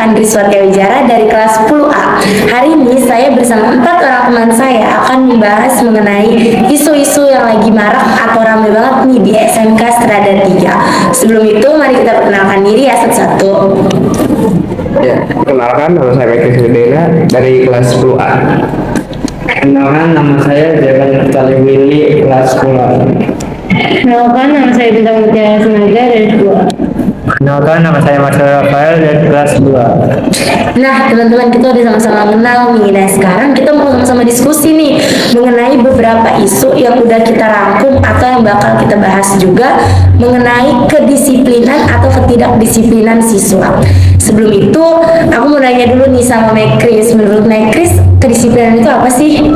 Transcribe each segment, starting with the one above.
Andri Swatyawijara dari kelas 10A. Hari ini saya bersama 4 orang teman saya akan membahas mengenai isu-isu yang lagi marak atau ramai banget nih di SMK Strada 3. Sebelum itu mari kita perkenalkan diri ya satu-satu. Ya, kenalkan nama saya Mekris Udena dari kelas 10A. Kenalkan, nama saya Dewan Kalimili, kelas 10. Kenalkan, nama saya Bintang Mutiara Senaga dari 2. Kenalkan, nama saya Marcel Rafael dari kelas 2. Nah teman-teman, kita udah sama-sama kenal nih. Nah sekarang kita mau sama-sama diskusi nih mengenai beberapa isu yang udah kita rangkum atau yang bakal kita bahas juga mengenai kedisiplinan atau ketidakdisiplinan siswa. Sebelum itu aku mau nanya dulu nih sama Mekris. Menurut Mekris, kedisiplinan itu apa sih?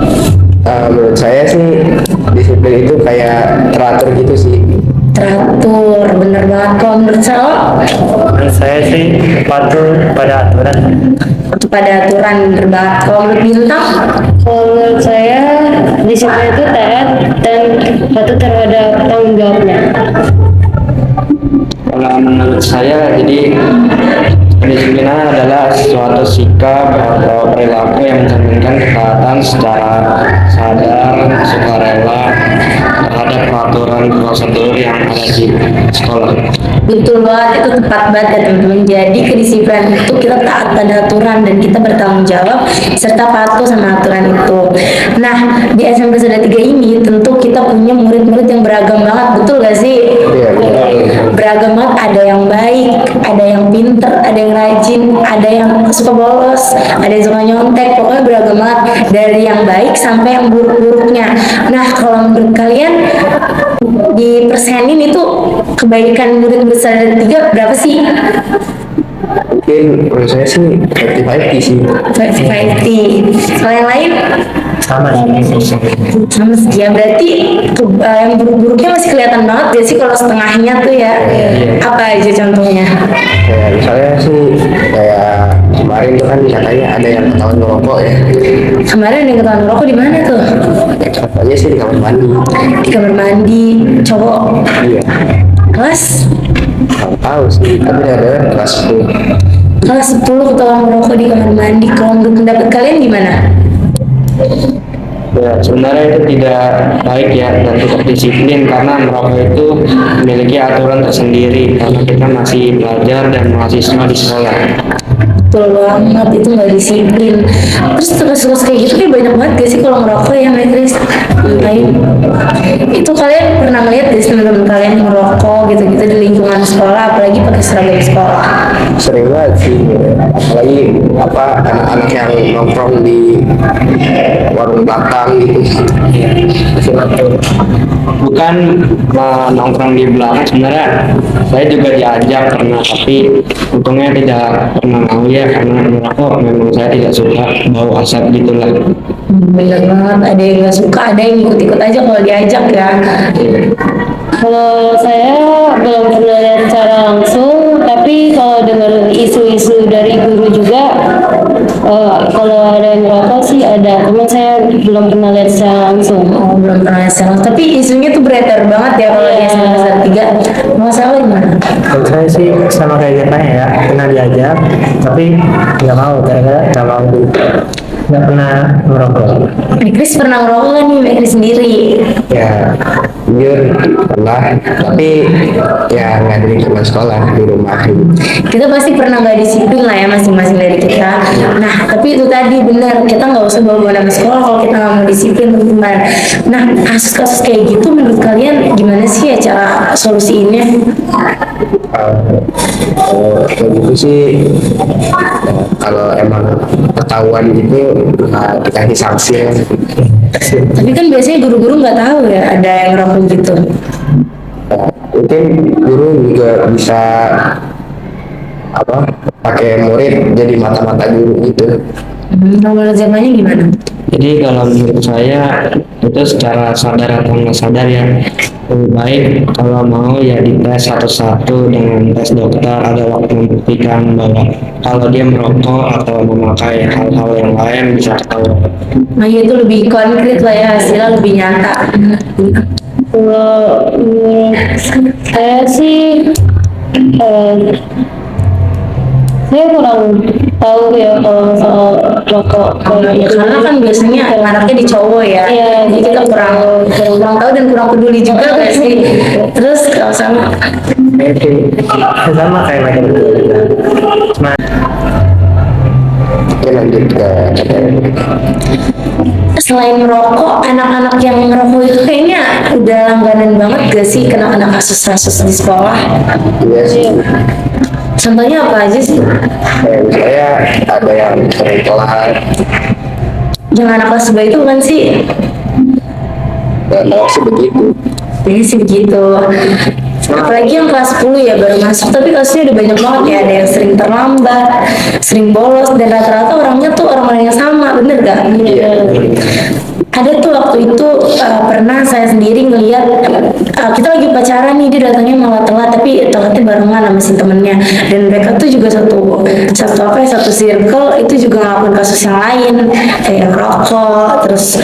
Menurut saya sih disiplin itu kayak teratur gitu sih. Teratur, bener banget. Kalau menurut Menurut saya sih patuh pada aturan. pada aturan, bener banget. Kalau menurut Bintang, Kalau menurut saya, disiplin itu taat dan patuh terhadap tanggung jawabnya. Kalau menurut saya, jadi kedisiplinan adalah suatu sikap atau perilaku yang mencerminkan ketaatan secara sadar, sukarela terhadap peraturan prosedur yang ada di sekolah. betul banget, itu tepat banget ya teman-teman. Jadi kedisiplinan itu kita taat pada aturan dan kita bertanggung jawab serta patuh sama aturan itu. Nah di SMK Strada 3 ini tentu kita punya murid-murid yang beragam banget, betul gak sih? Iya, betul. Beragam banget, ada yang baik, ada yang pinter, ada yang rajin, ada yang suka bolos, ada yang suka nyontek, pokoknya beragam banget dari yang baik sampai yang buruk-buruknya. Nah kalau menurut kalian di persenin itu kebaikan murid Strada 3 berapa sih? Mungkin menurut saya sih 50-50 sih. 50-50. Kalau yang lain? Sama sih. Sama sih ya, berarti yang buruk-buruknya masih kelihatan banget gak sih kalau setengahnya tuh ya? Apa aja contohnya? Kayak misalnya sih kayak kemarin tuh kan katanya ada yang ketahuan ngerokok ya. Kemarin ada yang ketahuan rokok di mana tuh? Katanya sih di kamar mandi. Di kamar mandi, cowok. Iya. Kelas? Nggak tahu sih, tapi ada kelas 10. Kelas 10 ketahuan merokok di kamar mandi. Kalau menurut pendapat kalian gimana? Ya, sebenarnya itu tidak baik ya dan tidak disiplin karena merokok itu memiliki aturan tersendiri karena kita masih belajar dan mahasiswa di sekolah. Betul banget, itu nggak disiplin. Terus tugas-tugas kayak gitu kayak banyak banget gak sih kalau ngerokok ya, Mekris? Lain. Itu kalian pernah ngeliat gak sih teman-teman kalian ngerokok gitu-gitu di lingkungan sekolah, apalagi pakai seragam sekolah? Sering banget sih, apalagi apa anak-anak yang nongkrong di warung belakang gitu. Bukan nongkrong di belakang, sebenarnya saya juga diajak pernah, tapi untungnya tidak pernah mau ya karena merokok memang saya tidak suka bau asap gitu lah. Bener banget, ada yang nggak suka, ada yang ikut-ikut aja kalau diajak ya. Kalau saya belum pernah lihat secara langsung, tapi kalau dengar isu-isu dari guru juga, kalau ada yang merokok sih ada, cuman saya belum pernah lihat secara langsung. Oh, belum pernah salah. Tapi isunya tuh beredar banget ya kalau di SMK Strada 3. Masalah gimana? Kalau saya sih sama kayak katanya ya, pernah diajak tapi nggak mau, gara-gara nggak pernah merokok. Mekris pernah ngerokok kan nih, Mekris sendiri? Ya, jujur pernah, tapi ya nggak di lingkungan sekolah, di rumah gitu. Kita pasti pernah nggak disiplin lah ya masing-masing dari kita. Nah tapi itu tadi benar, kita nggak usah bawa nama sekolah kalau kita nggak mau disiplin teman-teman. Nah kasus-kasus kayak gitu menurut kalian gimana sih ya cara solusiinnya? Kayak gitu sih, kalau emang ketahuan gitu dikasih sanksi ya. Tapi kan biasanya guru-guru nggak tahu ya ada yang ngerokok gitu. Mungkin guru juga bisa apa pakai murid jadi mata-mata guru gitu. Kalau menurut zamannya gimana? Jadi kalau menurut saya itu secara sadar atau nggak sadar ya lebih baik kalau mau ya dites satu-satu dengan tes dokter, ada waktu membuktikan bahwa kalau dia merokok atau memakai hal-hal yang lain bisa ketahuan. Nah itu lebih konkret lah ya, hasilnya lebih nyata. Kalau menurut saya sih, saya kurang tahu ya kalau soal rokok. Ya, karena kan biasanya anaknya di cowok ya, Iya, jadi kita kurang tahu dan kurang peduli juga gak sih. Terus kalau sama sama kayak macam itu. Cuma Oke, lanjut ke selain merokok, anak-anak yang ngerokok itu kayaknya udah langganan banget gak sih kena kasus-kasus di sekolah. iya sih. Contohnya apa aja sih? Kayak misalnya ada yang sering telat, Yang anak kelas 2 itu bukan sih? dan sih begitu. Jadi sih begitu. Apalagi yang kelas 10 ya baru masuk, tapi kasusnya udah banyak banget ya. Ada yang sering terlambat, sering bolos, dan rata-rata orangnya tuh orang-orang yang sama, bener gak? Iya. Ada tuh waktu itu pernah saya sendiri ngeliat kita lagi pacaran nih, dia datangnya malah telat, tapi telatnya barengan sama si temennya, dan mereka tuh juga satu circle itu juga ngelakuin kasus yang lain kayak rokok terus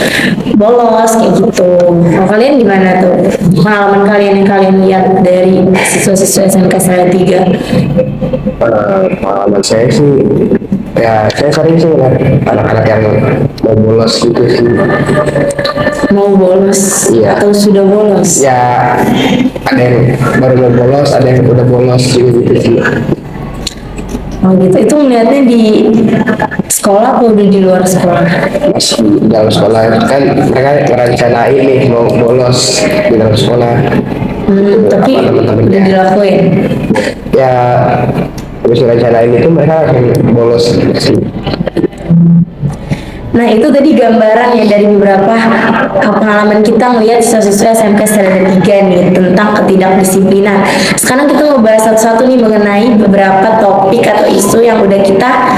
bolos kayak gitu. Kalau kalian gimana tuh pengalaman kalian yang kalian lihat dari siswa-siswa SMK Salatiga? Pengalaman saya sih, ya saya sering sih lihat anak-anak yang mau bolos gitu sih. Mau bolos Iya. atau sudah bolos? Ya ada yang baru mau bolos, ada yang udah bolos juga gitu sih. Oh gitu, itu melihatnya di sekolah atau udah di luar sekolah? Masih di dalam sekolah kan mereka merencanain nih mau bolos di dalam sekolah. Tapi Apa teman-temannya? udah dilakuin. Ya habis rencanain itu mereka akan bolos gitu sih. Nah itu tadi gambaran ya dari beberapa pengalaman kita melihat siswa-siswa SMK Salatiga nih tentang ketidakdisiplinan. Sekarang kita ngebahas satu-satu nih mengenai beberapa topik atau isu yang udah kita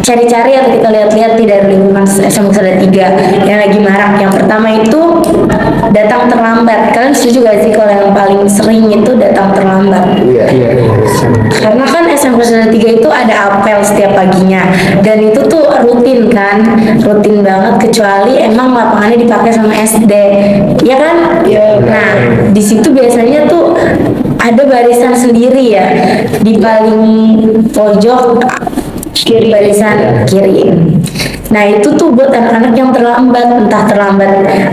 cari-cari atau kita lihat-lihat di dari lingkungan SMK Salatiga yang lagi marak. Yang pertama itu datang terlambat. Kalian setuju gak sih kalau yang paling sering itu datang terlambat? Iya. Karena kan SMK Salatiga itu ada apel setiap paginya dan itu tuh rutin kan, rutin banget kecuali emang lapangannya dipakai sama SD, ya kan? Nah di situ biasanya tuh ada barisan sendiri ya di paling pojok kiri, barisan kiri. Nah itu tuh buat anak-anak yang terlambat, entah terlambat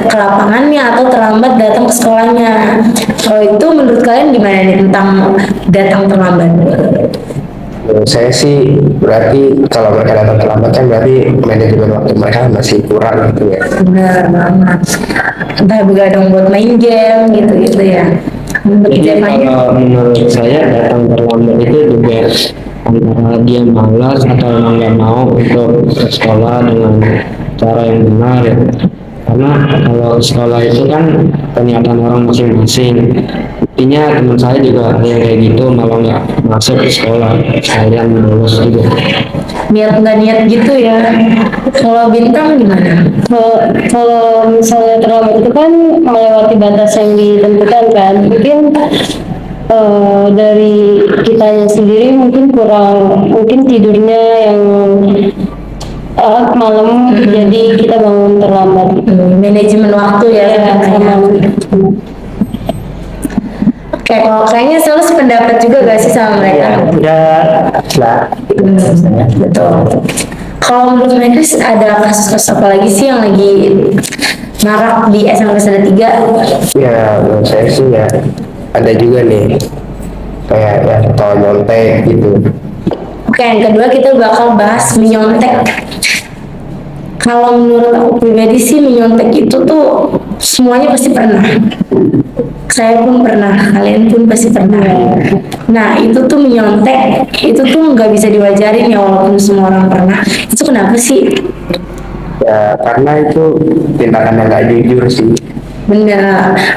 ke lapangannya atau terlambat datang ke sekolahnya. Kalau itu menurut kalian gimana nih tentang datang terlambat? Menurut saya sih berarti kalau mereka datang terlambat kan berarti manajemen waktu mereka masih kurang gitu ya. Benar banget. Entah begadang buat main game gitu-gitu ya. Untuk Jadi Devanya, kalau menurut saya datang terlambat itu juga antara dia malas atau emang nggak mau untuk ke sekolah dengan cara yang benar ya. Karena kalau sekolah itu kan pernyataan orang masing-masing. Buktinya teman saya juga ada yang kayak gitu malah nggak masuk ke sekolah, sekalian bolos juga. niat nggak niat gitu ya. Kalau Bintang gimana? Kalau misalnya terlambat itu kan melewati batas yang ditentukan kan, mungkin dari kitanya sendiri mungkin tidurnya yang malam, jadi kita bangun terlambat. Manajemen waktu ya. Sama. Kayak kalau kayaknya selalu sependapat juga gak sih sama mereka? udah lah. Betul. Kalau menurut mereka ada kasus-kasus apa lagi sih yang lagi marak di SMK Salatiga? Ya menurut saya sih ya ada juga nih kayak ya tol nyontek gitu. Oke, yang kedua kita bakal bahas menyontek. Kalau menurut aku pribadi sih menyontek itu tuh semuanya pasti pernah. Saya pun pernah, kalian pun pasti pernah. Nah itu tuh menyontek, itu tuh nggak bisa diwajarin ya walaupun semua orang pernah. Itu kenapa sih? Ya karena itu tindakan yang nggak jujur sih. Bener,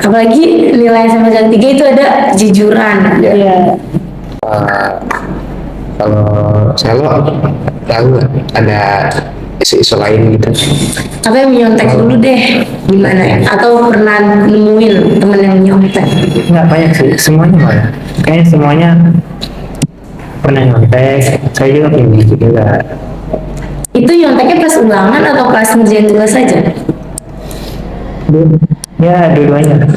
apalagi nilai sama tiga itu ada jujuran. Iya. Kalau saya tahu nggak ada isu-isu lain gitu. Tapi yang menyontek dulu deh, gimana ya? Atau pernah nemuin temen yang menyontek? Nggak banyak sih, semuanya malah. Kayaknya semuanya pernah nyontek. Saya juga punya juga. Itu nyonteknya pas ulangan atau pas ngerjain tugas saja? Ya dua-duanya.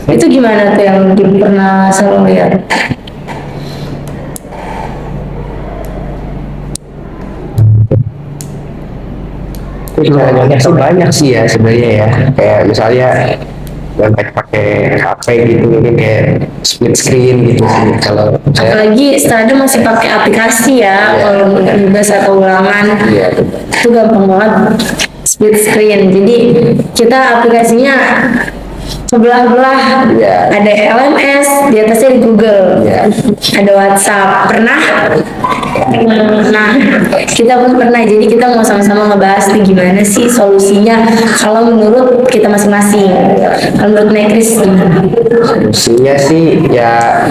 Itu gimana tuh yang pernah selalu lihat? Cara nyontek sih banyak sih ya sebenarnya ya. Kayak misalnya nyontek pakai HP gitu, mungkin kayak split screen gitu sih. Kalau saya Apalagi sekarang masih pakai aplikasi ya, kalau nugas atau ulangan iya itu gampang banget split screen. Jadi kita aplikasinya sebelah-belah, Iya. ada LMS di atasnya di Google, Iya. ada WhatsApp. Pernah? Nah, kita pun pernah. Jadi kita mau sama-sama ngebahas nih gimana sih solusinya kalau menurut kita masing-masing. Kalau menurut Nekris gimana? solusinya sih ya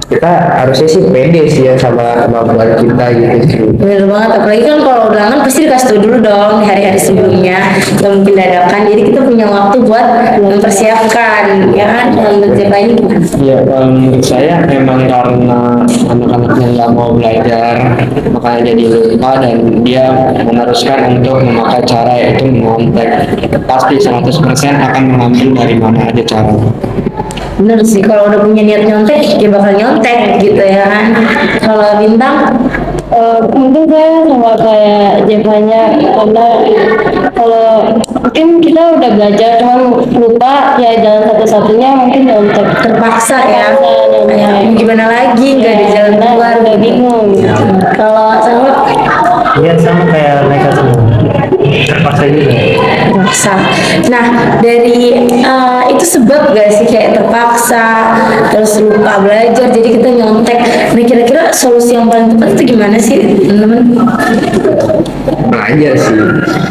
kita harusnya sih pede sih ya sama kemampuan kita gitu sih. Bener banget, apalagi kan kalau ulangan pasti dikasih tahu dulu dong di hari-hari sebelumnya, nggak mungkin dadakan. Jadi kita punya waktu buat mempersiapkan, ya kan? Dalam bentuk ini gimana? Ya, kalau menurut saya memang karena anak-anaknya nggak mau belajar, makanya jadi lupa dan dia meneruskan untuk memakai cara yaitu mengontek. Pasti 100% akan mengambil dari mana aja caranya. Bener sih, kalau udah punya niat nyontek, ya bakal nyontek gitu ya kan. Kalau Bintang, Mungkin saya sama kayak Jevanya, karena kalau mungkin kita udah belajar cuman lupa, ya jalan satu-satunya mungkin nyontek. terpaksa ya. Ya, mau gimana lagi, nggak ada jalan keluar. Udah bingung. Kalau sama Iya sama kayak mereka semua. Terpaksa juga. terpaksa. Nah, dari itu sebab gak sih kayak terpaksa, terus lupa belajar, jadi kita nyontek. Nah, kira-kira solusi yang paling tepat itu gimana sih, teman-teman? Belajar sih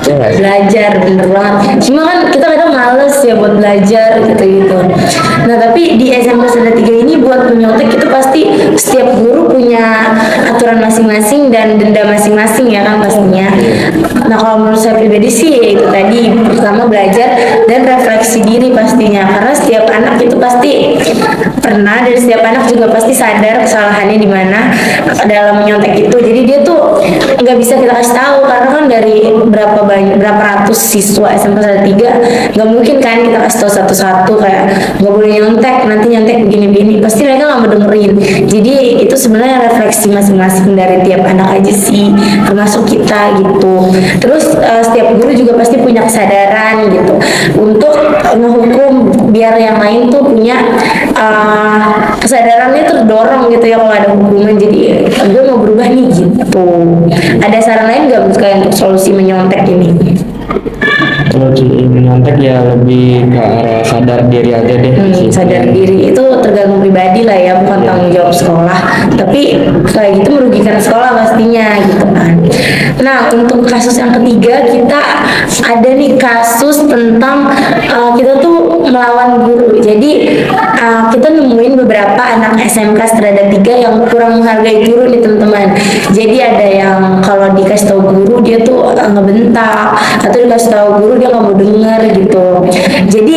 ya nggak sih? Belajar, bener banget. Cuma kan kita kadang males ya buat belajar gitu-gitu. Nah, tapi di SMP Sada 3 ini buat menyontek itu pasti setiap guru punya aturan masing-masing dan denda masing-masing ya kan pastinya. Nah, kalau menurut saya pribadi sih ya itu tadi, pertama belajar dan refleksi diri pastinya, karena setiap anak itu pasti pernah, dan setiap anak juga pasti sadar kesalahannya di mana dalam menyontek itu. Jadi dia tuh nggak bisa kita kasih tahu, karena kan dari berapa ratus siswa SMP Sada 3 nggak mungkin kan kita kasih tahu satu-satu kayak nggak boleh nyontek, nanti nyontek begini-begini, pasti mereka nggak mau dengerin. Jadi itu sebenarnya refleksi masing-masing dari tiap anak aja sih, termasuk kita gitu. Terus setiap guru juga pasti punya kesadaran gitu untuk menghukum, biar yang lain tuh punya kesadarannya terdorong gitu ya kalau ada hukuman. Jadi gue mau berubah nih gitu. Ada saran lain nggak kayak untuk solusi menyontek ini? Kalau di menyontek ya lebih ke arah sadar diri aja deh. Sadar diri itu tergantung pribadi lah ya, bukan tanggung jawab sekolah. Tapi kayak gitu merugikan sekolah pastinya gitu kan. Nah, untuk kasus yang ketiga kita ada nih kasus tentang kita tuh melawan guru. Jadi kita nemuin beberapa anak SMK Strada 3 yang kurang menghargai guru nih teman-teman. Jadi ada yang kalau dikasih tahu guru dia tuh ngebentak, atau dikasih tahu guru dia nggak mau denger gitu. Jadi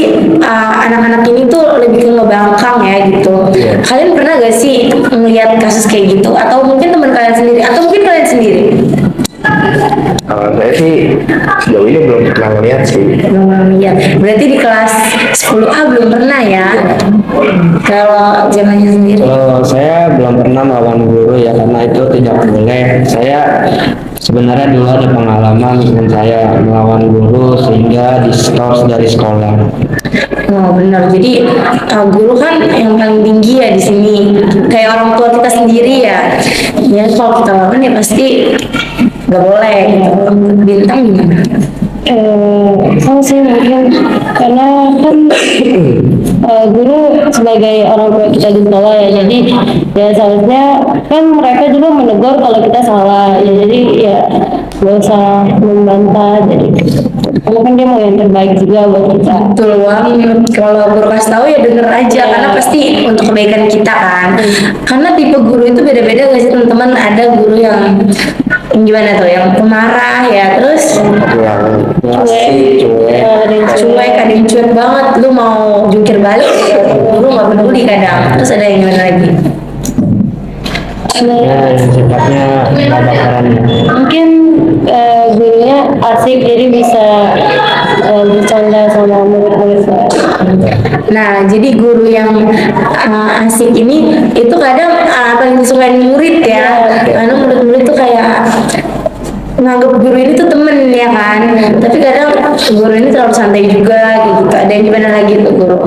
anak-anak ini tuh lebih ke ngebangkang ya gitu. Kalian pernah gak sih melihat kasus kayak gitu? Atau mungkin teman kalian sendiri? Atau mungkin kalian sendiri? Kalau saya sih sejauh ini belum pernah ngeliat sih. Belum lihat. Berarti di kelas 10A belum pernah ya? Kalau zamannya sendiri? Kalau saya belum pernah melawan guru ya, karena itu tidak boleh. Saya sebenarnya dulu ada pengalaman dengan saya melawan guru sehingga diskors dari sekolah. Oh benar. Jadi guru kan yang paling tinggi ya di sini. Kayak orang tua kita sendiri ya. Ya kalau kita lawan ya pasti nggak boleh gitu. Bintang gimana? Sama sih mungkin karena kan guru sebagai orang tua kita di sekolah ya, jadi ya seharusnya kan mereka juga menegur kalau kita salah ya, jadi ya gak usah membantah, jadi karena kan dia mau yang terbaik juga buat kita. Betul banget. Kalau guru kasih tahu ya denger aja, karena pasti untuk kebaikan kita kan. Karena tipe guru itu beda-beda gak sih teman-teman? Ada guru yang gimana tuh, yang pemarah ya, terus Yang pasti cuek, ada yang cuek banget, lu mau jungkir balik guru nggak peduli kadang. Terus ada yang gimana lagi? Ya, yang sifatnya nggak bakaran. Mungkin gurunya asik jadi bisa bercanda sama murid-muridnya. Nah, jadi guru yang asik ini itu kadang paling disukai murid ya, karena murid-murid tuh kayak menganggap guru ini tuh temen ya kan, tapi kadang guru ini terlalu santai juga kayak gitu. Ada yang gimana lagi tuh guru?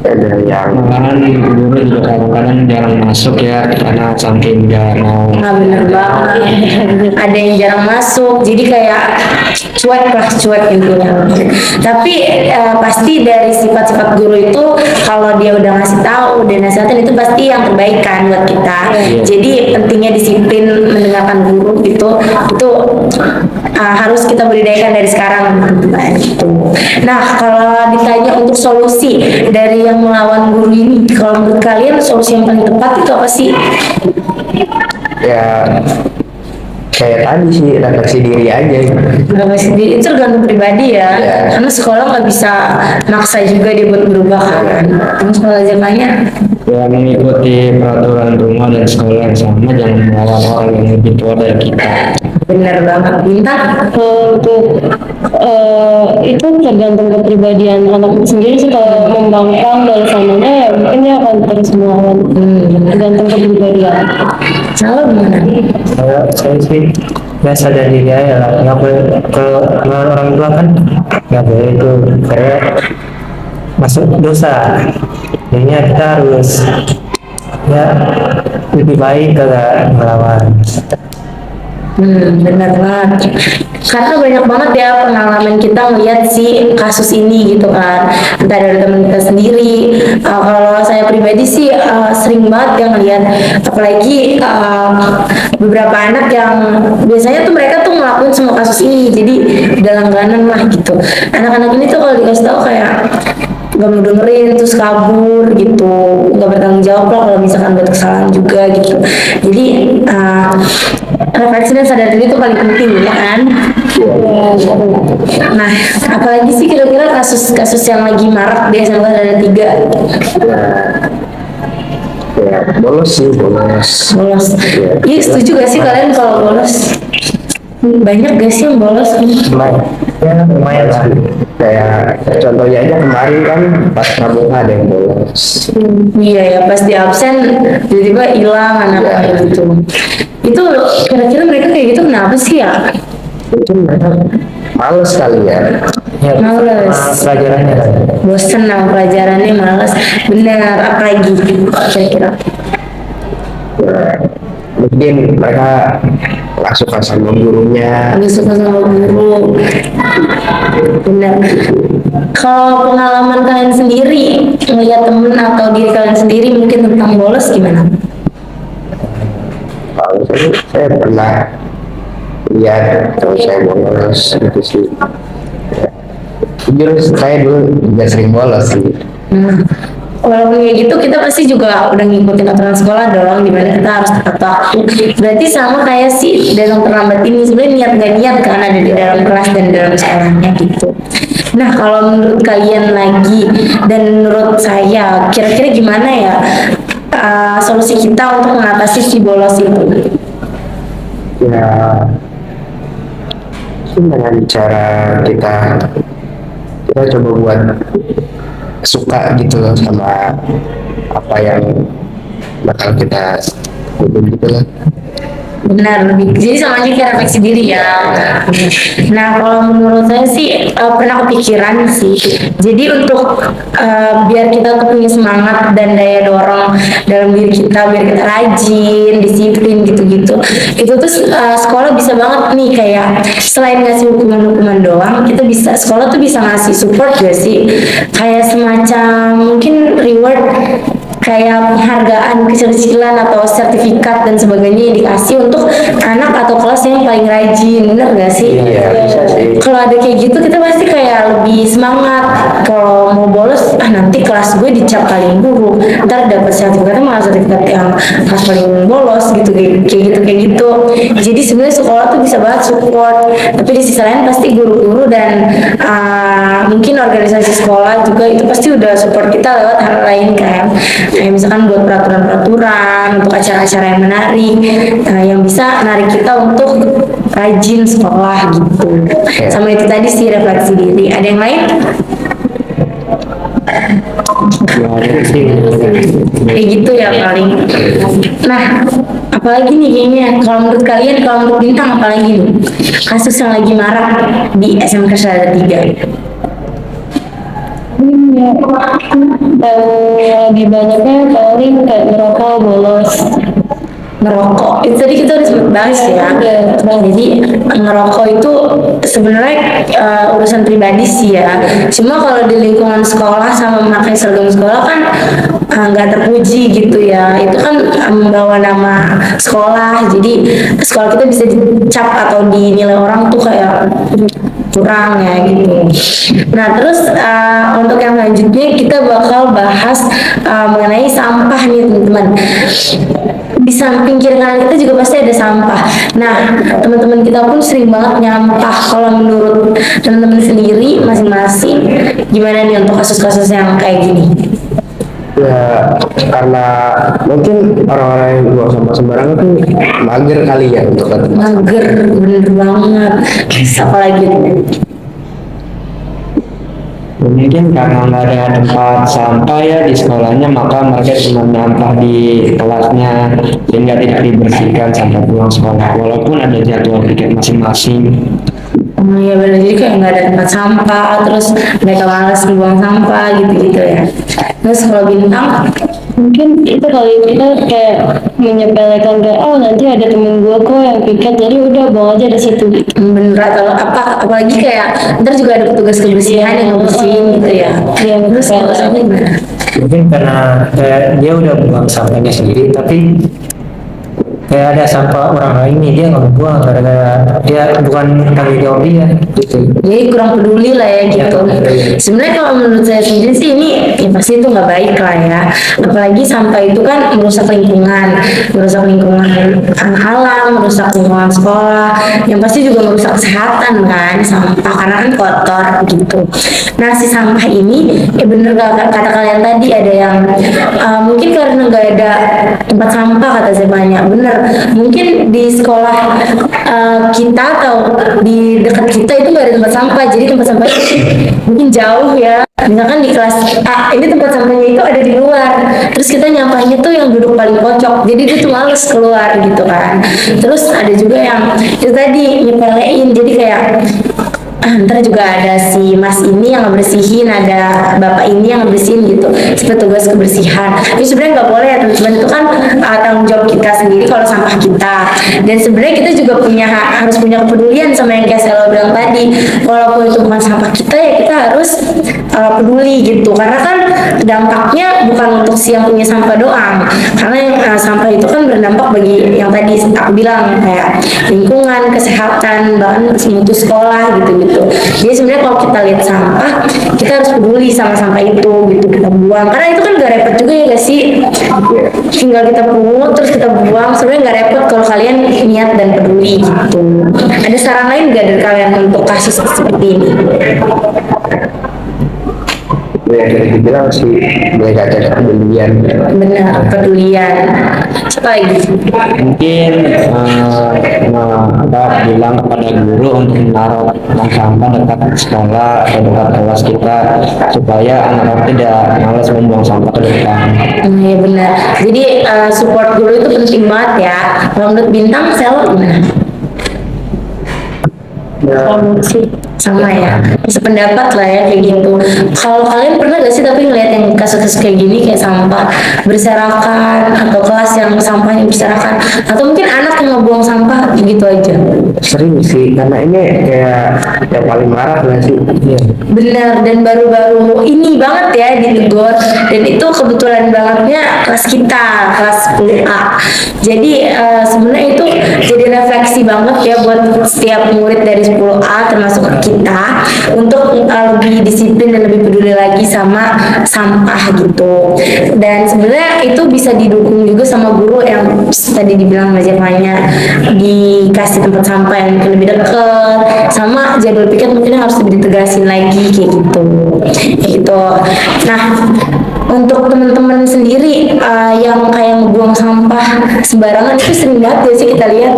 Ada yang malahan guru juga kadang-kadang jarang masuk ya karena saking nggak mau. Nah bener banget, ada yang jarang masuk, jadi kayak cuek gitu ya. Tapi pasti dari sifat-sifat guru itu kalau dia udah ngasih tahu dan nasihatin itu pasti yang terbaik kan buat kita. Jadi pentingnya disiplin mendengarkan guru itu harus kita budidayakan dari sekarang gitu. Nah kalau ditanya untuk solusi dari yang melawan guru ini, kalau menurut kalian solusi yang paling tepat itu apa sih? ya kayak tadi sih, refleksi diri aja gitu. Berapa sendiri itu tergantung pribadi ya, Ya. karena sekolah nggak bisa maksa juga dia buat berubah kan. Terus kalau ajakannya Ya mengikuti peraturan rumah dan sekolah yang sama, jangan melawan orang yang lebih tua dari kita. benar banget, Bintang. Untuk itu tergantung kepribadian anak itu sendiri sih. Kalau membangkang dari sananya ya mungkin dia akan terus melawan. Tergantung kepribadian. Salah gimana? Saya sih ya sadar diri aja lah, nggak boleh kalau menurut orang tua kan nggak boleh itu kayak masuk dosa, jadinya kita harus ya lebih baik kalau melawan. Benar banget. Karena banyak banget ya pengalaman kita melihat si kasus ini gitu kan, entah dari teman kita sendiri. Kalau saya pribadi sih sering banget yang lihat, apalagi beberapa anak yang biasanya tuh mereka tuh ngelakuin semua kasus ini, jadi udah langganan lah gitu. Anak-anak ini tuh kalau dikasih tahu kayak gak mau dengerin, terus kabur gitu, gak bertanggung jawab lah kalau misalkan buat kesalahan juga gitu. Jadi refleksi dan sadar diri itu paling penting ya kan. Nah apalagi sih kira-kira kasus-kasus yang lagi marak di SMA ada 3? Ya bolos sih, bolos. Iya setuju gak sih kalian kalau bolos? Banyak gak sih yang bolos? Lumayan lah. Kayak contohnya aja kemarin kan pas pramuka ada yang bolos. Iya ya, pas di absen tiba-tiba hilang anaknya gitu. Itu kira-kira mereka kayak gitu kenapa sih ya? Itu mereka males kali ya. Ya, Males. sama pelajarannya kan. Bosen sama pelajarannya, malas. Benar, apa lagi kira-kira? Ya, mungkin mereka nggak suka sama gurunya. Lebih suka sama guru. Benar. Kalau pengalaman kalian sendiri melihat temen atau diri kalian sendiri mungkin tentang bolos gimana? Kalau saya pernah lihat kalau saya bolos gitu sih. Ya, jujur saya dulu juga sering bolos sih. Walaupun kayak gitu kita pasti juga udah ngikutin aturan sekolah dong, dimana kita harus tepat waktu. Berarti sama kayak si datang terlambat ini, sebenarnya niat gak niat kan ada di dalam kelas dan dalam sekolahnya gitu. Nah kalau menurut kalian lagi dan menurut saya kira-kira gimana ya solusi kita untuk mengatasi si bolos itu? Ya dengan cara kita coba buat suka gitu loh sama apa yang bakal kita bikin gitu loh. Benar, jadi sama aja kayak refleksi diri ya. Nah kalau menurut saya sih pernah kepikiran sih, jadi untuk biar kita tuh punya semangat dan daya dorong dalam diri kita, biar kita rajin, disiplin gitu-gitu, itu tuh sekolah bisa banget nih kayak selain ngasih hukuman-hukuman doang, kita bisa, sekolah tuh bisa ngasih support gak sih, kayak semacam mungkin reward, kayak penghargaan kecil-kecilan atau sertifikat dan sebagainya yang dikasih untuk anak atau kelas yang paling rajin, bener gak sih? Iya, bisa sih. Kalau ada kayak gitu kita pasti kayak lebih semangat. Kalau mau bolos, nanti kelas gue dicap paling buruk, ntar dapat sertifikatnya malah sertifikat yang kelas paling bolos gitu, kayak gitu. Jadi sebenarnya sekolah tuh bisa banget support, tapi di sisi lain pasti guru-guru dan mungkin organisasi sekolah juga itu pasti udah support kita lewat hal lain kan. Kayak misalkan buat peraturan-peraturan untuk acara-acara yang menarik, yang bisa narik kita untuk rajin sekolah gitu. Sama itu tadi sih refleksi diri. Ada yang lain? Ya, ada sih. Kayak gitu ya paling. Nah, Apalagi nih kayaknya, kalau menurut kalian, kalau menurut Bintang apalagi nih kasus yang lagi marak di SMK Syahada 3? Lebih banyaknya paling kayak merokok, bolos. Ngerokok itu tadi kita udah sempat bahas ya. Jadi ngerokok itu sebenarnya urusan pribadi sih ya. Cuma kalau di lingkungan sekolah sama memakai seragam sekolah kan nggak terpuji gitu ya. Itu kan membawa nama sekolah. Jadi sekolah kita bisa dicap atau dinilai orang tuh kayak kurang ya gitu. Nah terus untuk yang selanjutnya kita bakal bahas mengenai sampah nih teman-teman. Di samping kiri kanan kita juga pasti ada sampah. Nah, teman-teman kita pun sering banget nyampah. Kalau menurut teman-teman sendiri masing-masing, gimana nih untuk kasus-kasus yang kayak gini? Ya karena mungkin orang-orang yang buang sampah sembarangan tuh mager kali ya untuk ke tempat. Mager, bener banget. Apalagi Mungkin karena nggak ada tempat sampah ya di sekolahnya, maka mereka cuma nyampah di kelasnya sehingga tidak dibersihkan sampai pulang sekolah walaupun ada jadwal piket masing-masing. ya bener, jadi kayak nggak ada tempat sampah, terus mereka malas buang sampah gitu-gitu ya. Terus kalau Bintang, Mungkin itu kali kita kayak menyepelekan kayak nanti ada temen gue kok yang piket, jadi udah bawa aja di situ. bener atau apalagi kayak ntar juga ada petugas kebersihan yang ngebersihin gitu ya. Iya, Terus kalau sampai gimana? Mungkin karena dia udah buang sampahnya sendiri, tapi kayak ada sampah orang lain nih dia nggak buang gara-gara dia bukan tanggung jawab dia gitu. Jadi kurang peduli lah ya gitu. Ya. Sebenarnya kalau menurut saya sendiri sih ini ya pasti itu nggak baik lah ya. Apalagi sampah itu kan merusak lingkungan alam, merusak lingkungan sekolah, yang pasti juga merusak kesehatan kan sampah karena kan kotor gitu. Nah si sampah ini ya bener gak kata kalian tadi ada yang mungkin karena nggak ada tempat sampah kata saya banyak bener. Mungkin di sekolah kita atau di dekat kita itu nggak ada tempat sampah, jadi tempat sampah mungkin jauh ya. Misalkan di kelas A ini tempat sampahnya itu ada di luar, terus kita nyampahnya tuh yang duduk paling pojok, jadi dia tuh males keluar gitu kan. Terus ada juga yang itu tadi nyepelein, jadi kayak ntar juga ada si mas ini yang ngebersihin, ada bapak ini yang ngebersihin gitu, si petugas kebersihan. Ini sebenarnya nggak boleh ya teman-teman, itu kan tanggung jawab kita sendiri kalau sampah kita. Dan sebenarnya kita juga harus punya kepedulian sama yang kayak saya bilang tadi. Walaupun itu bukan sampah kita ya kita harus peduli gitu, karena kan dampaknya bukan untuk si yang punya sampah doang, karena yang sampah itu kan berdampak bagi yang tadi aku bilang kayak lingkungan, kesehatan, bahkan mutu sekolah gitu-gitu. Jadi sebenarnya kalau kita lihat sampah, kita harus peduli sama sampah itu gitu, kita buang. Karena itu kan gak repot juga ya gak sih? Tinggal kita pungut terus kita buang. Sebenarnya gak repot kalau kalian niat dan peduli gitu. Ada saran lain gak dari kalian untuk kasus seperti ini? Ya jadi dibilang sih mereka ada kepedulian. Benar, kepedulian. Siapa lagi? Mungkin bilang kepada guru untuk menaruh tong sampah dekat sekolah atau dekat kelas kita supaya anak-anak tidak malas membuang sampah ke depan. Iya benar. Jadi support guru itu penting banget ya. Kalau menurut Bintang, Sel gimana? Sama ya, sependapat lah ya kayak gitu. Kalau kalian pernah gak sih tapi ngeliat yang kasus-kasus kayak gini, kayak sampah berserakan atau kelas yang sampahnya berserakan, atau mungkin anak yang ngebuang sampah gitu aja? Sering sih karena ini kayak yang paling marah nggak sih? Iya. Benar, dan baru-baru ini banget ya ditegur, dan itu kebetulan bangetnya kelas kita, kelas 10A. Jadi sebenarnya itu jadi refleksi banget ya buat setiap murid dari 10A termasuk kita untuk lebih disiplin dan lebih peduli lagi sama sampah gitu. Dan sebenarnya itu bisa didukung juga sama guru yang tadi dibilang ngajarnya dikasih tempat sampah yang mungkin lebih deket, sama jadwal piket mungkin harus lebih ditegasin lagi kayak gitu. Gitu. Nah, untuk teman-teman sendiri yang kayak ngebuang sampah sembarangan itu sering banget ya sih kita lihat.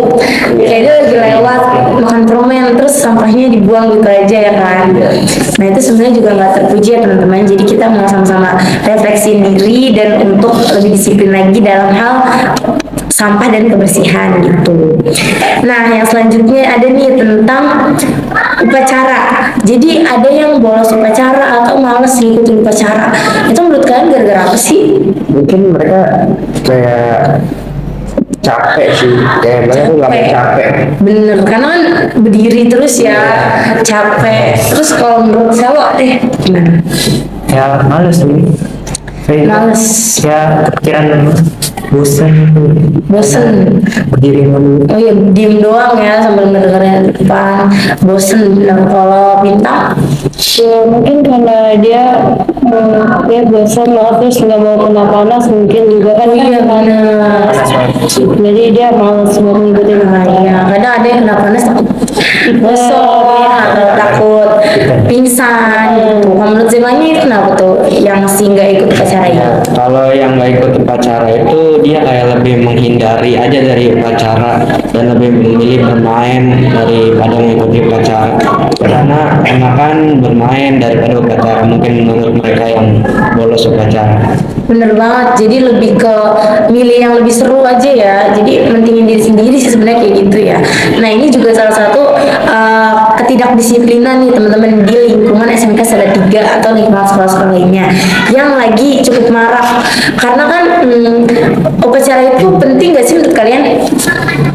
Kayak dia lagi lewat makan permen terus sampahnya dibuang gitu aja ya kan. Nah itu sebenarnya juga nggak terpuji ya teman-teman. Jadi kita mau sama-sama refleksi diri dan untuk lebih disiplin lagi dalam hal sampah dan kebersihan gitu. Nah yang selanjutnya ada nih tentang upacara. Jadi ada yang bolos upacara atau males ngikutin upacara. Itu menurut kalian gara-gara apa sih? Mungkin mereka kayak capek sih, kayak mereka tuh nggak capek. Bener, karena kan berdiri terus ya, capek. Terus kalau menurut saya deh gimana? Ya males sih. Kayak Males. ya kepikiran bosan gitu. Bosen. Berdiri mulu. Oh iya, diem doang ya sambil ngedengerin depan. Bosen. Nah, kalau Bintang, Ya, mungkin karena dia bosan lah terus nggak mau kena panas mungkin juga kan. oh iya panas. Jadi dia malas buat ngikutin Nah, acara. iya. Kadang ada yang kena panas takut gosok ya, atau takut pingsan gitu. Kalau menurut Zemanya itu kenapa tuh yang si nggak ikut upacara Ya, itu? kalau yang nggak ikut upacara itu dia kayak lebih menghindari aja dari upacara dan lebih memilih bermain daripada mengikuti upacara, karena enakan bermain daripada upacara mungkin menurut mereka yang bolos upacara. Bener banget, jadi lebih ke milih yang lebih seru aja ya. Jadi mentingin diri sendiri sih sebenarnya kayak gitu ya. Nah ini juga salah satu ketidakdisiplinan nih teman-teman di lingkungan SMK Salatiga atau lingkungan sekolah-sekolah lainnya yang lagi cukup marak. Karena kan upacara itu penting gak sih menurut kalian?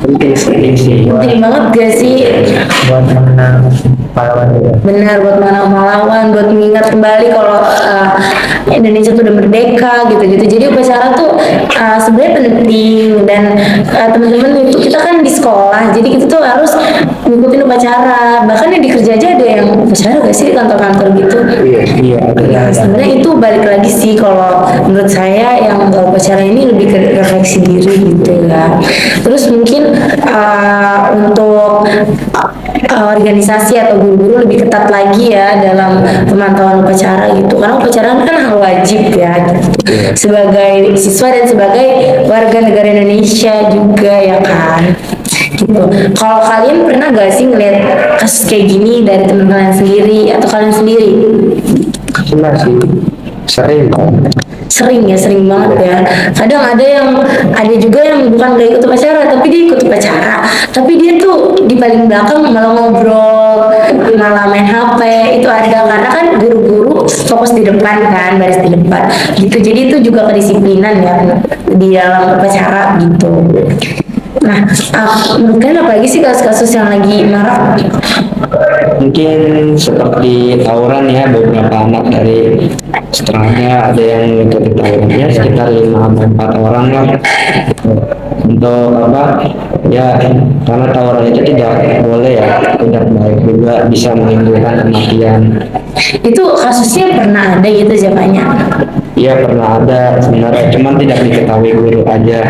Penting sih. Penting banget gak sih? Buat mengenang pahlawan juga. Benar, buat mengenang pahlawan, buat mengingat kembali kalau Indonesia tuh udah merdeka gitu-gitu. Jadi upacara tuh sebenarnya penting dan teman-teman itu kita kan di sekolah, jadi kita tuh harus ngikutin upacara. Bahkan yang di kerja aja ada yang upacara gak sih di kantor-kantor gitu. Iya, Nah, sebenarnya itu balik lagi sih kalau menurut saya yang nggak upacara ini lebih ke refleksi diri gitu ya. Terus mungkin untuk organisasi atau guru-guru lebih ketat lagi ya dalam pemantauan upacara gitu, karena upacara kan hal wajib ya gitu. Sebagai siswa dan sebagai warga negara Indonesia juga ya kan gitu. Kalau kalian pernah gak sih ngeliat kasus kayak gini dari teman kalian sendiri atau kalian sendiri? Pernah sih, sering kan. Sering ya, sering banget ya. Kadang ada juga yang bukan gak ikut upacara tapi dia ikut upacara, tapi dia tuh di paling belakang malah ngobrol, malah main HP. Itu ada karena kan guru-guru fokus di depan kan, baris di depan gitu. Jadi itu juga kedisiplinan ya di dalam upacara gitu. Nah, menurut kalian apa lagi sih kasus-kasus yang lagi marak? mungkin seperti tawuran ya, beberapa anak dari setengahnya ada yang mengikuti tawuran ya, sekitar 5-4 orang lah. Untuk apa ya, karena tawuran itu tidak boleh ya, tidak baik juga, bisa menimbulkan kematian. Itu kasusnya pernah ada gitu zamannya. Iya pernah ada sebenarnya, cuman tidak diketahui guru aja,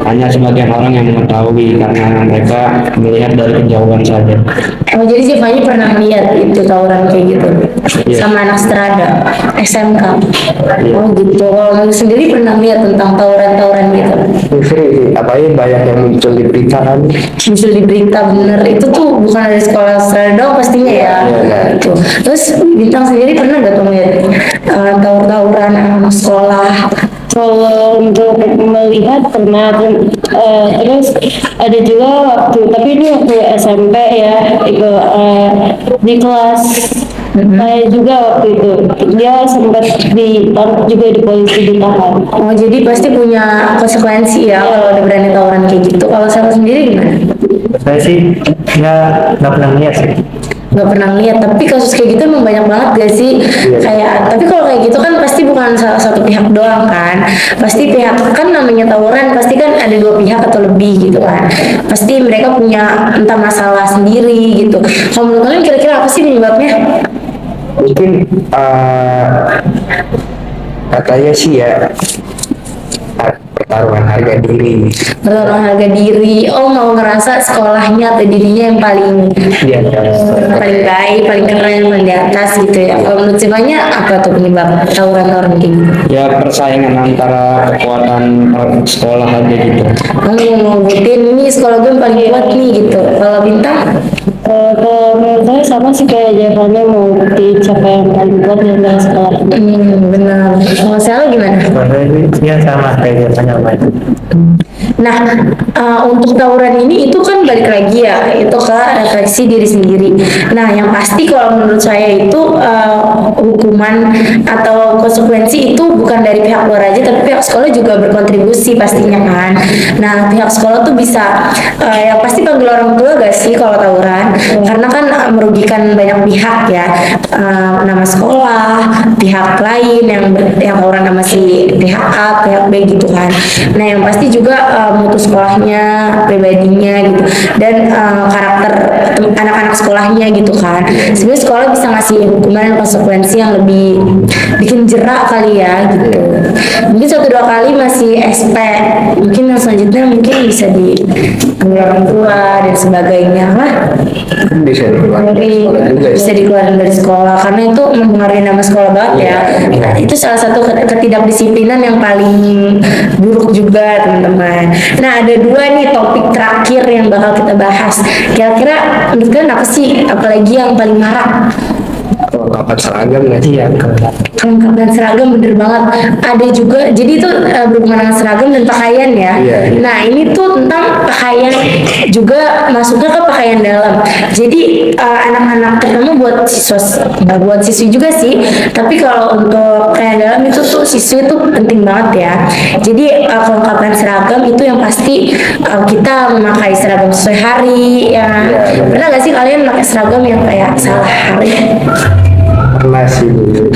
hanya sebagian orang yang mengetahui karena mereka melihat dari kejauhan saja. Oh jadi Zevanya pernah lihat itu tawuran kayak gitu Iya. sama anak seterada SMK. Iya. Oh gitu. Kalau lu sendiri pernah lihat tentang tawuran-tawuran gitu? Sering sih, apalagi banyak yang muncul di berita kan. Muncul di berita bener itu tuh bukan dari sekolah seterada doang pastinya ya. Iya. Gitu. Terus Bintang sendiri pernah gak tuh ngeliat tawur-tawuran anak sekolah? Kalau untuk melihat pernah, terus ada juga waktu, tapi ini waktu SMP ya, itu di kelas saya juga waktu itu dia sempat ditangkap juga di polisi, ditahan. Oh jadi pasti punya konsekuensi ya kalau udah berani tawuran kayak gitu. Kalau saya sendiri gimana? Saya sih ya nggak pernah lihat sih. Nggak pernah lihat, tapi kasus kayak gitu emang banyak banget gak sih? Kayak tapi kalau kayak gitu kan pasti bukan salah satu pihak doang kan, pasti pihak kan namanya tawuran pasti kan ada dua pihak atau lebih gitu kan, pasti mereka punya entah masalah sendiri gitu. Kalau menurut kalian kira-kira apa sih penyebabnya? Mungkin katanya sih ya pertaruhan harga diri. Pertaruhan harga diri. Oh mau ngerasa sekolahnya atau dirinya yang paling Dia paling baik, paling keren, paling di atas gitu ya. Kalau menurut Sivanya apa tuh penyebab tawuran-tawuran kayak gitu? Ya persaingan antara kekuatan sekolah aja gitu. Kamu mau buktiin ini sekolah gue yang paling kuat nih gitu. Kalau Bintang? Kalau menurut saya sama sih kayak Jevanya mau buktiin siapa yang paling kuat di antara sekolah. Benar. Kalau saya gimana? Kalau itu ya sama kayak Jepang apa itu. Nah, untuk tawuran ini itu kan balik lagi ya, itu ke refleksi diri sendiri. Nah, yang pasti kalau menurut saya itu hukuman atau konsekuensi itu bukan dari pihak luar aja, tapi pihak sekolah juga berkontribusi pastinya kan. Nah, pihak sekolah tuh bisa yang pasti panggil orang tua gak sih kalau tawuran, karena kan merugikan banyak pihak ya, nama sekolah, pihak lain yang tawuran sama si pihak A, pihak B gitu kan. Nah, yang pasti juga mutu sekolahnya, pribadinya gitu, dan karakter anak-anak sekolahnya gitu kan. Sebenarnya sekolah bisa ngasih hukuman dan konsekuensi yang lebih bikin jerak kali ya gitu. Mungkin 1-2 kali masih SP, mungkin yang selanjutnya mungkin bisa diambil orang tua dan sebagainya lah. Bisa dikeluarkan dari sekolah juga Bisa ya. dikeluarkan dari sekolah karena itu mempengaruhi nama sekolah banget ya. Nah, itu salah satu ketidakdisiplinan yang paling buruk juga teman-teman. Nah, ada 2 nih topik terakhir yang bakal kita bahas. Kira-kira menurut kalian apa sih, apalagi yang paling marak? Kelengkapan seragam nggak sih? Iya, kalau Kelengkapan seragam bener banget. Ada juga, jadi itu berhubungan dengan seragam dan pakaian ya. Iya. Nah, ini tuh tentang pakaian juga masuknya ke pakaian dalam. Jadi anak-anak terutama buat siswa, nggak buat siswi juga sih. Tapi kalau untuk pakaian dalam itu tuh siswi tuh penting banget ya. Jadi kelengkapan seragam itu yang pasti kita memakai seragam sesuai hari ya. Pernah gak sih kalian pakai seragam yang kayak salah hari? Pernah sih dulu.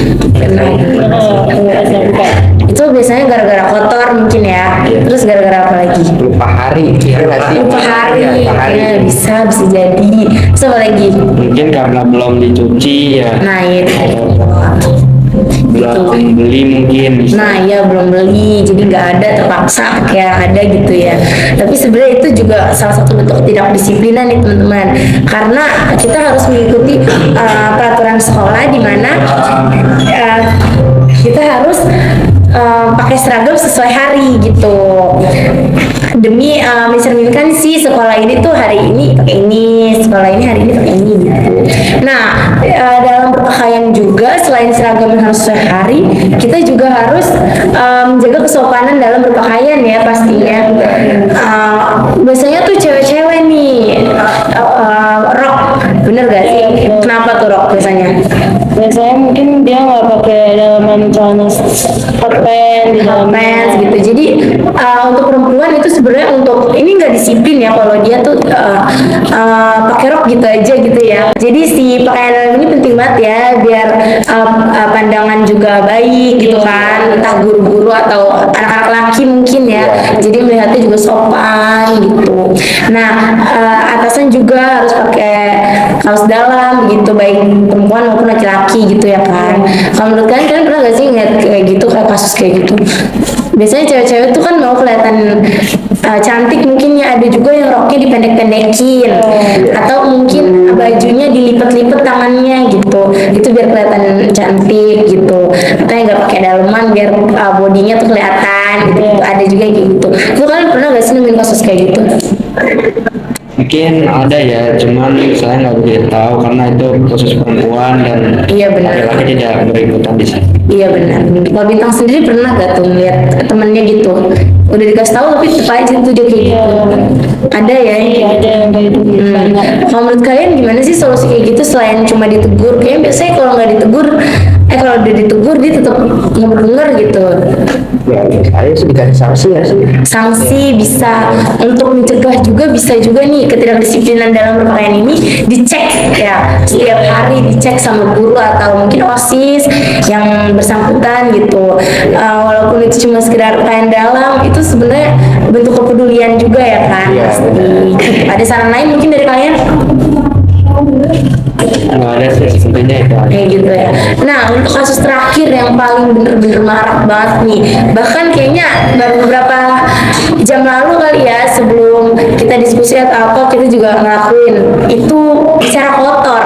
Itu biasanya gara-gara kotor mungkin ya. Terus gara-gara apa lagi? Lupa hari, iya nggak sih? Lupa hari. Iya, lupa hari. Ya, bisa jadi. Terus apa lagi? Mungkin karena belum dicuci ya, Nah, itu. belum beli mungkin bisa. Nah, ya belum beli, jadi nggak ada, terpaksa kayak ada gitu ya. Tapi sebenarnya itu juga salah satu bentuk ketidakdisiplinan nih teman-teman. Karena kita harus mengikuti peraturan sekolah di mana kita harus pakai seragam sesuai hari gitu. Demi mencerminkan si sekolah ini tuh hari ini pakai ini, sekolah ini hari ini pakai ini gitu. Nah, dalam berpakaian juga selain seragam yang harus sesuai hari, kita juga harus menjaga kesopanan dalam berpakaian ya pastinya. Biasanya tuh cewek-cewek nih rok, bener gak sih? Kenapa tuh rok biasanya? Biasanya mungkin dia nggak pakai dalaman celana hot pants di dalam Pants gitu. Jadi untuk perempuan itu sebenarnya untuk ini nggak disiplin ya kalau dia tuh pakai rok gitu aja gitu ya. Jadi si pakaian dalam ini penting banget ya biar pandangan juga baik gitu kan. Entah guru-guru atau anak-anak laki mungkin ya. Jadi melihatnya juga sopan gitu. Nah, atasan juga harus pakai kaos dalam gitu baik perempuan maupun laki-laki gitu ya kan. Kalau menurut kalian pernah gak sih ngeliat kayak gitu, kayak kasus kayak gitu? Biasanya cewek-cewek tuh kan mau kelihatan cantik, mungkin ya ada juga yang roknya dipendek-pendekin atau mungkin bajunya dilipat-lipat tangannya gitu, itu biar kelihatan cantik gitu, atau yang nggak pakai daleman biar bodinya tuh kelihatan gitu. Ada juga yang kayak gitu. Lu kan pernah gak sih nemuin kasus kayak gitu? Mungkin ada ya, cuman saya nggak begitu tahu karena itu khusus perempuan dan Iya, benar. laki-laki tidak berikutan di sana. Iya benar. Kalau Bintang sendiri pernah gak tuh ngeliat temennya gitu? Udah dikasih tahu tapi tetap aja tuh dia kayak gitu. Ada ya? Iya, ada yang kayak gitu banyak. Kalau menurut kalian gimana sih solusi kayak gitu selain cuma ditegur? Kayaknya biasanya kalau nggak ditegur, kalau udah ditegur dia tetap nggak denger gitu. Ya, saya sih dikasih sanksi ya sih. Sanksi bisa, untuk mencegah juga bisa juga nih ketidakdisiplinan dalam berpakaian ini dicek ya setiap hari, dicek sama guru atau mungkin OSIS yang bersangkutan gitu. Walaupun itu cuma sekedar pakaian dalam, itu sebenarnya bentuk kepedulian juga ya kan. Iya. Pasti. Ada saran lain mungkin dari kalian? Nggak ada sih sebenarnya itu aja. Kayak gitu ya. Nah, untuk kasus terakhir yang paling bener-bener marak banget nih, bahkan kayaknya baru beberapa jam lalu kali ya sebelum kita diskusi atau apa, kita juga ngelakuin itu bicara kotor.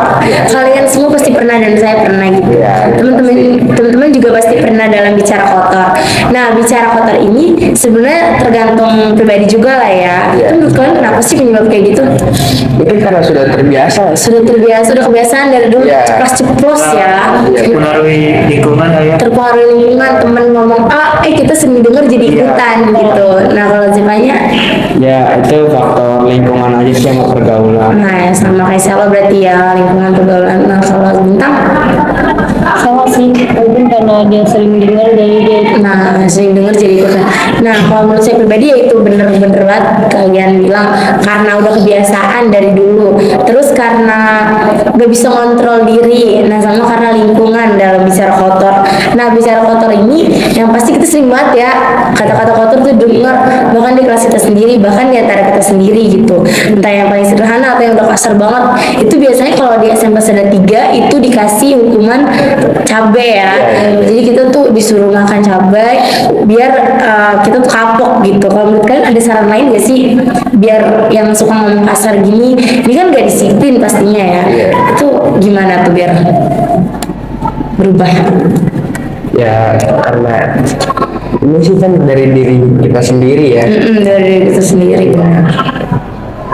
Kalian semua pasti pernah dan saya pernah gitu. Iya. Teman-teman juga pasti pernah dalam bicara kotor. Nah, bicara kotor ini sebenarnya tergantung pribadi juga lah ya. Itu menurut kalian kenapa sih penyebab kayak gitu? Itu karena sudah terbiasa. Sudah terbiasa, udah kebiasaan dari dulu Iya. ceplos ya. Pengaruhi lingkungan lah ya. Terpengaruh lingkungan, temen ngomong kita sering denger jadi ikutan gitu. Nah, kalau Zevanya, Ya itu faktor lingkungan aja sih sama pergaulan. nah ya sama kayak Selo berarti ya, lingkungan pergaulan. Nah, kalau Bintang, Sama sih, mungkin karena dia sering dengar dari dia. nah sering denger jadi ikutan. Nah, kalau menurut saya pribadi ya itu bener-bener banget kalian bilang, karena udah kebiasaan dari dulu. Terus karena gak bisa kontrol diri. Nah, sama karena lingkungan dalam bicara kotor. Nah, bicara kotor ini yang pasti kita sering banget ya kata-kata kotor tuh denger, bahkan di kelas kita sendiri, bahkan di antara kita sendiri gitu. Entah yang paling sederhana atau yang udah kasar banget. Itu biasanya kalau di SMP Sada 3 itu dikasih hukuman cabai ya. Jadi kita tuh disuruh makan cabai biar kita tuh kapok gitu. Kalau menurut kalian ada saran lain gak sih biar yang suka ngomong kasar gini, ini kan gak disiplin pastinya ya. Itu gimana tuh biar berubah? Ya karena ini sih kan dari diri kita sendiri ya. Dari diri kita sendiri, benar.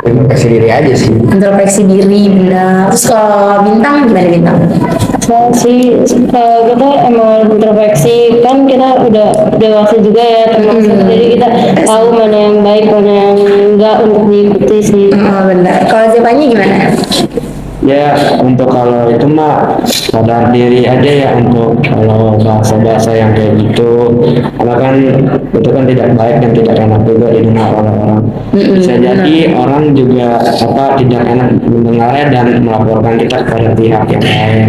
Kasih diri aja sih. Introspeksi diri, benar. Terus kalau Bintang gimana Bintang? Saya sih kita emang introspeksi, kan kita udah dewasa juga ya termasuk, jadi kita tahu mana yang baik mana yang enggak untuk diikuti sih. Benar. Kalau Zevanya gimana? Ya untuk kalau itu mah sadar diri aja ya, untuk kalau bahasa-bahasa yang kayak gitu, karena kan itu kan tidak baik dan tidak enak juga didengar oleh orang. Bisa jadi orang juga tidak enak mendengarnya dan melaporkan kita kepada pihak yang lain.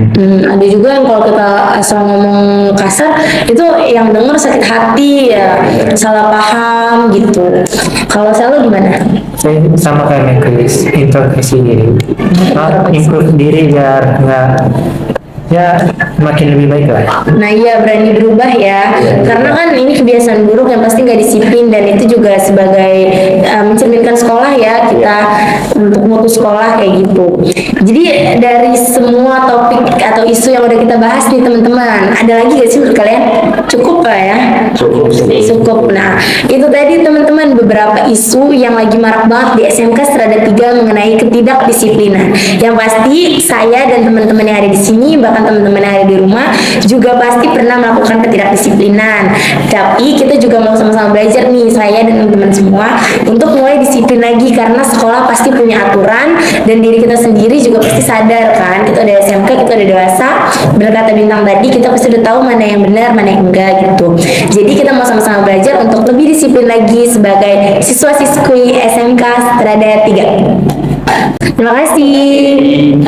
Ada juga yang kalau kita asal ngomong kasar itu yang denger sakit hati ya, salah paham gitu. Kalau selalu gimana? Saya sama kayak Chris, introspeksi diri, improve diri biar nggak, ya makin lebih baik lah. Nah iya, berani berubah ya, karena kan ini kebiasaan buruk yang pasti nggak disiplin, dan itu juga sebagai mencerminkan sekolah ya, kita untuk mutu sekolah kayak gitu. Jadi dari semua topik atau isu yang udah kita bahas nih teman-teman, ada lagi gak sih menurut kalian? Cukup lah ya? Cukup. Nah itu tadi teman-teman beberapa isu yang lagi marak banget di SMK Strada 3 mengenai ketidakdisiplinan. Yang pasti saya dan teman-teman yang ada di sini, bahkan teman-teman yang ada di rumah juga pasti pernah melakukan ketidakdisiplinan. Tapi kita juga mau sama-sama belajar nih, saya dan teman-teman semua, untuk mulai disiplin lagi, karena sekolah pasti punya aturan dan diri kita sendiri juga pasti sadar kan, kita udah SMK, kita udah dewasa. Berkata Bintang tadi, kita pasti udah tahu mana yang benar, mana yang enggak gitu. Jadi kita mau sama-sama belajar untuk lebih disiplin lagi sebagai siswa-siswi SMK Strada 3. Terima kasih.